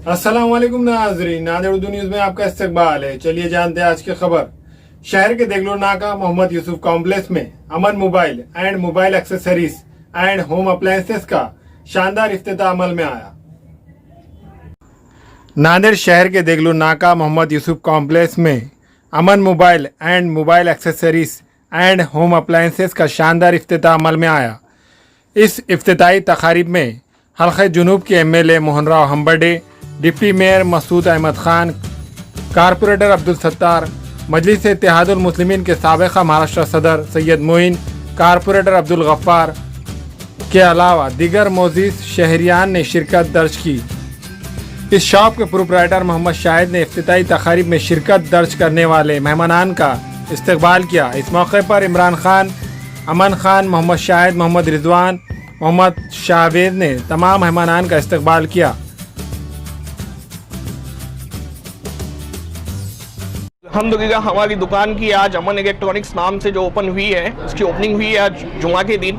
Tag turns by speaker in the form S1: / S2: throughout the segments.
S1: अस्सलाम वालेकुम नाज़रीन, नादिर उर्दू न्यूज़ में आपका इस्तकबाल है। चलिए जानते हैं आज की खबर। शहर के देगलू नाका मोहम्मद यूसुफ कॉम्प्लेक्स में Aman mobile and mobile accessories and home appliances का शानदार इफ्तिताह अमल में आया। नादिर शहर के देगलू नाका मोहम्मद यूसुफ कॉम्प्लेक्स में Aman mobile and mobile accessories and home appliances का शानदार इफ्तिताह अमल में आया। इस इफ्तिताही तकारीब में हल्के जुनूब के MLA Mohan Rao Humbarde, deputy mayor Masood Ahmed Khan, corporator Abdul Sattar, Majlis Ittehadul Muslimeen के साबिक़ा महाराष्ट्र सदर सैयद मोइन, कारपोरेटर अब्दुल गफ्फार के अलावा दीगर मोअज़्ज़िज़ शहरियान ने शिरकत दर्ज की। इस शॉप के प्रोप्राइटर मोहम्मद शाहिद ने इफ्तिताही तकारीब में शिरकत दर्ज करने वाले मेहमानान का इस्तकबाल किया। इस मौके पर इमरान खान, अमन खान, मोहम्मद शाहिद, मोहम्मद रिजवान, मोहम्मद शाहवेद ने तमाम मेहमानान का इस्तकबाल किया।
S2: अल्हम्दुलिल्लाह हमारी दुकान की आज अमन इलेक्ट्रॉनिक्स नाम से जो ओपन हुई है, उसकी ओपनिंग हुई है आज जुमा के दिन।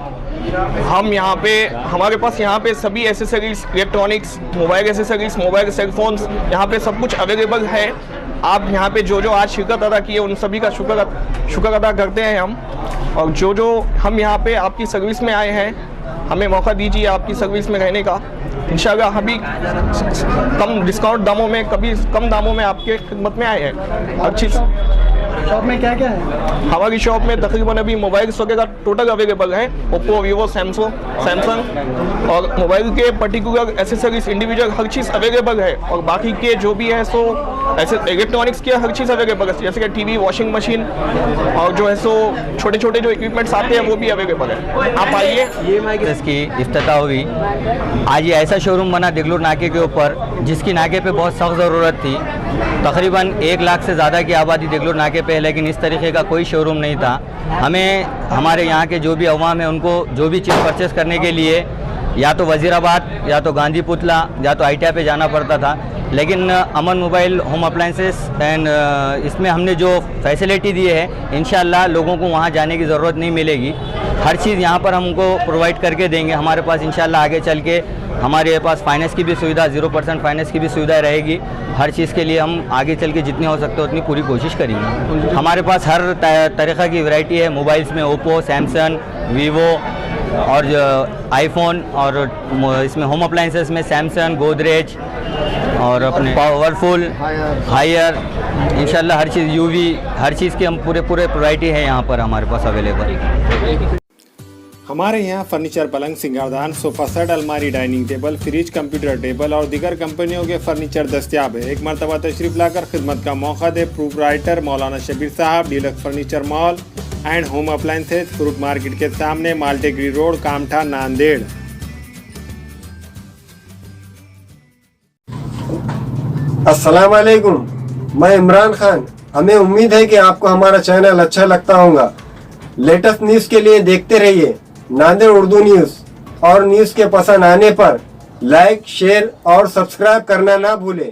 S2: हम यहाँ पे हमारे पास यहाँ पे सभी accessories, electronics, mobile accessories, mobile cellphones, यहाँ पे सब कुछ अवेलेबल है। आप यहाँ पे जो आज शिरकत अदा की है उन सभी का शुक्र अदा करते हैं हम। और जो हम यहाँ पे आपकी सर्विस में आए हैं, हमें मौका दीजिए आपकी सर्विस में रहने का। इंशाल्लाह अभी कम डिस्काउंट दामों में, कभी कम दामों में आपके खिदमत में आए हैं। हर चीज़
S3: शॉप में क्या क्या है?
S2: हमारी शॉप में तकरीबन अभी मोबाइल वगैरह टोटल अवेलेबल है। ओप्पो, वीवो, सैमसंग और मोबाइल के पर्टिकुलर एसेसरीज इंडिविजुअल हर चीज़ अवेलेबल है। और बाकी के जो भी है सो ऐसे इलेक्ट्रॉनिक्स के हर चीज़ अवेलेबल है, जैसे कि टीवी, वॉशिंग मशीन और जो है सो छोटे छोटे जो इक्विपमेंट्स आते हैं वो भी अवेलेबल है। आप आइए।
S4: इसकी इफ्तिताह हुई आज। ये ऐसा शोरूम बना देगलूर नाके के ऊपर जिसकी नाके पे बहुत सख्त ज़रूरत थी। तकरीबन 1 लाख से ज़्यादा की आबादी देगलूर नाके पे है, लेकिन इस तरीके का कोई शोरूम नहीं था। हमें हमारे यहाँ के जो भी अवाम है उनको जो भी चीज़ परचेस करने के लिए या तो वज़ीराबाद, या तो गांधी पुतला, या तो ITA पे जाना पड़ता था। लेकिन अमन मोबाइल होम अप्लायंसेस एंड इसमें हमने जो फैसिलिटी दी है, इंशाल्लाह लोगों को वहाँ जाने की ज़रूरत नहीं मिलेगी। हर चीज़ यहाँ पर हमको प्रोवाइड करके देंगे। हमारे पास इंशाल्लाह आगे चल के हमारे पास फाइनेंस की भी सुविधा, 0% फाइनेंस की भी सुविधा रहेगी। हर चीज़ के लिए हम आगे चल के जितनी हो सकते उतनी पूरी कोशिश करेंगे। हमारे पास हर तरीक़ा की वैरायटी है। मोबाइल्स में ओप्पो, सैमसंग, वीवो और आईफोन, और इसमें होम अप्लायंसेस में सैमसंग, गोदरेज और अपने पावरफुल, हायर, इंशाल्लाह हर चीज़, यूवी, हर चीज़ की हम पूरे वैरायटी है यहाँ पर हमारे पास अवेलेबल।
S1: हमारे यहाँ फर्नीचर, पलंग, सिंगारदान, सोफा सेट, अलमारी, dining table, fridge, computer table और दीगर कंपनियों के फर्नीचर दस्तियाब है। एक मरतबा तशरीफ लाकर खिदमत का मौका दे। प्रोप्राइटर मौलाना शबीर साहब, deluxe furniture mall and home appliances, fruit market के सामने, माल्टेगरी रोड, कामठा, नांदेड़।
S3: अस्सलाम वालेकुम, मैं इमरान खान। हमें उम्मीद है कि आपको हमारा चैनल अच्छा लगता होगा। लेटेस्ट न्यूज़ के लिए देखते रहिए नादिर उर्दू न्यूज़, और न्यूज़ के पसंद आने पर लाइक, शेयर और सब्सक्राइब करना ना भूलें।